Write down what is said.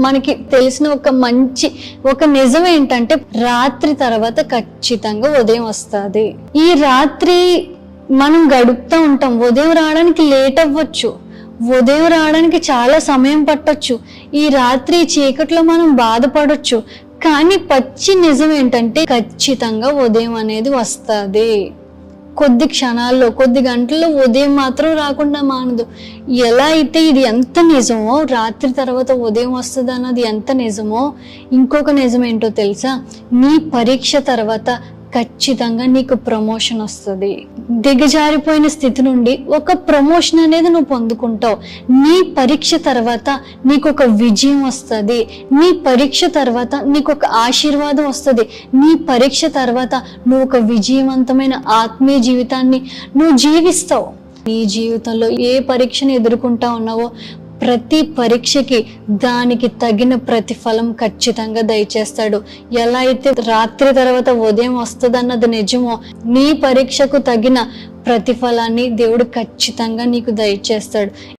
మనకి తెలిసిన ఒక నిజం ఏంటంటే రాత్రి తర్వాత ఖచ్చితంగా ఉదయం వస్తుంది. ఈ రాత్రి మనం గడుపుతూ ఉంటాం. ఉదయం రావడానికి లేట్ అవ్వచ్చు, ఉదయం రావడానికి చాలా సమయం పట్టొచ్చు, ఈ రాత్రి చీకట్లో మనం బాధపడొచ్చు. కానీ పచ్చి నిజం ఏంటంటే ఖచ్చితంగా ఉదయం అనేది వస్తుంది. కొద్ది క్షణాల్లో, కొద్ది గంటల్లో ఉదయం మాత్రం రాకుండా మానదు. ఎలా అయితే ఇది ఎంత నిజమో, రాత్రి తర్వాత ఉదయం వస్తుంది అన్నది ఎంత నిజమో, ఇంకొక నిజం ఏంటో తెలుసా? నీ పరీక్ష తర్వాత ఖచ్చితంగా నీకు ప్రమోషన్ వస్తుంది. దిగజారిపోయిన స్థితి నుండి ఒక ప్రమోషన్ అనేది నువ్వు పొందుకుంటావు. నీ పరీక్ష తర్వాత నీకు ఒక విజయం వస్తుంది. నీ పరీక్ష తర్వాత నీకు ఒక ఆశీర్వాదం వస్తుంది. నీ పరీక్ష తర్వాత నువ్వు ఒక విజయవంతమైన ఆత్మీయ జీవితాన్ని నువ్వు జీవిస్తావు. నీ జీవితంలో ఏ పరీక్షను ఎదుర్కొంటా ఉన్నావో ప్రతి పరీక్షకి దానికి తగిన ప్రతిఫలం ఖచ్చితంగా దయచేస్తాడు. ఎలా అయితే రాత్రి తర్వాత ఉదయం వస్తుందన్నది నిజమో, నీ పరీక్షకు తగిన ప్రతిఫలాన్ని దేవుడు ఖచ్చితంగా నీకు దయచేస్తాడు.